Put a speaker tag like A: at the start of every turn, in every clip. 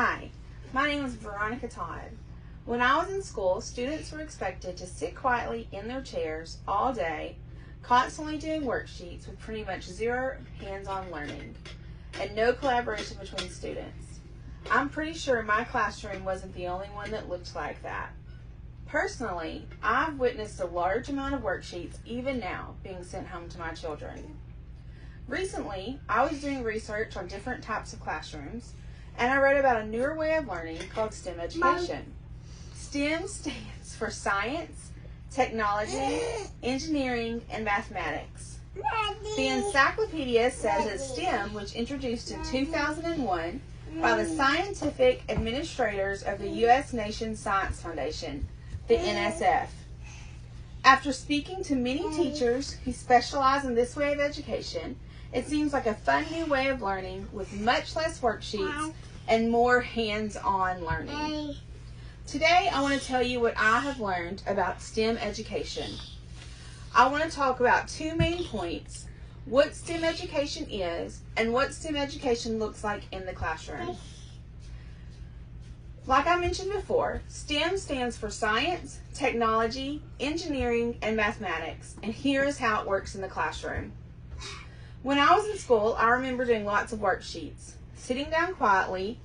A: Hi, my name is Veronica Todd. When I was in school, students were expected to sit quietly in their chairs all day, constantly doing worksheets with pretty much zero hands-on learning and no collaboration between students. I'm pretty sure my classroom wasn't the only one that looked like that. Personally, I've witnessed a large amount of worksheets even now being sent home to my children. Recently, I was doing research on different types of classrooms, and I read about a newer way of learning called STEM education. STEM stands for science, technology, engineering, and mathematics. The encyclopedia says that STEM was introduced in 2001 by the scientific administrators of the U.S. National Science Foundation, the NSF. After speaking to many teachers who specialize in this way of education, it seems like a fun new way of learning with much less worksheets and more hands-on learning. Today, I want to tell you what I have learned about STEM education. I want to talk about two main points: what STEM education is and what STEM education looks like in the classroom. Like I mentioned before, STEM stands for science, technology, engineering, and mathematics, and here is how it works in the classroom. When I was in school, I remember doing lots of worksheets, sitting down quietly,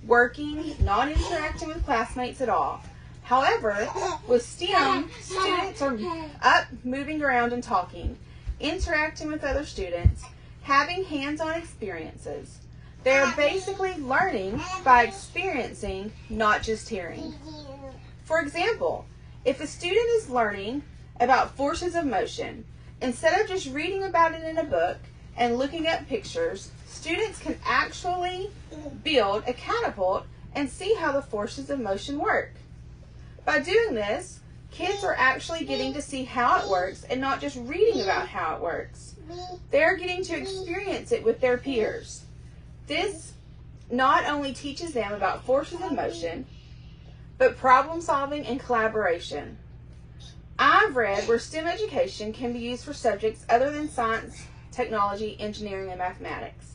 A: working, not interacting with classmates at all. However, with STEM, students are up, moving around and talking, interacting with other students, having hands-on experiences. They are basically learning by experiencing, not just hearing. For example, if a student is learning about forces of motion, instead of just reading about it in a book and looking at pictures, students can actually build a catapult and see how the forces of motion work. By doing this, kids are actually getting to see how it works and not just reading about how it works. They're getting to experience it with their peers. This not only teaches them about forces of motion, but problem solving and collaboration. I've read where STEM education can be used for subjects other than science, technology, engineering, and mathematics.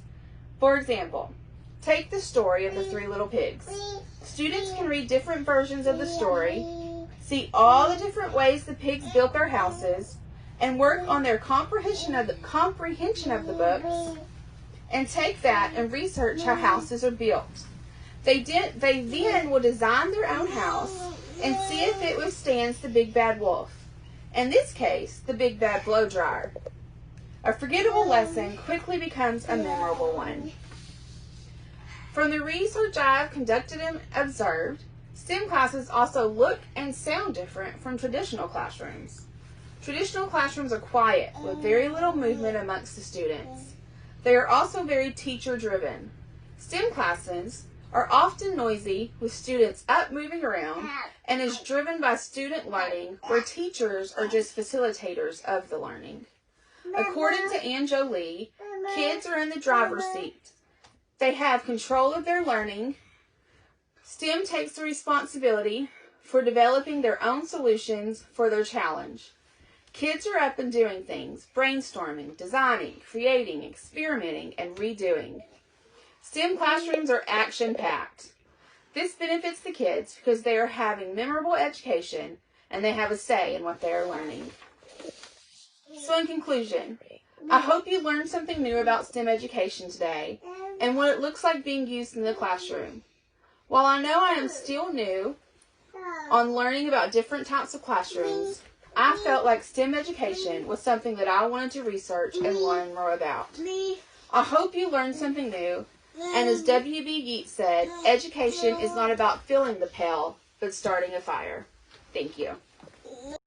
A: For example, take the story of the 3 little pigs. Students can read different versions of the story, see all the different ways the pigs built their houses, and work on their comprehension of the books, and take that and research how houses are built. They then will design their own house and see if it withstands the big bad wolf. In this case, the big bad blow dryer. A forgettable lesson quickly becomes a memorable one. From the research I have conducted and observed, STEM classes also look and sound different from traditional classrooms. Traditional classrooms are quiet, with very little movement amongst the students. They are also very teacher-driven. STEM classes are often noisy, with students up moving around, and is driven by student learning, where teachers are just facilitators of the learning. According to Ann Jolie, kids are in the driver's seat. They have control of their learning. STEM takes the responsibility for developing their own solutions for their challenge. Kids are up and doing things, brainstorming, designing, creating, experimenting, and redoing. STEM classrooms are action-packed. This benefits the kids because they are having memorable education and they have a say in what they are learning. So in conclusion, I hope you learned something new about STEM education today and what it looks like being used in the classroom. While I know I am still new on learning about different types of classrooms, I felt like STEM education was something that I wanted to research and learn more about. I hope you learned something new, and as W.B. Yeats said, education is not about filling the pail, but starting a fire. Thank you.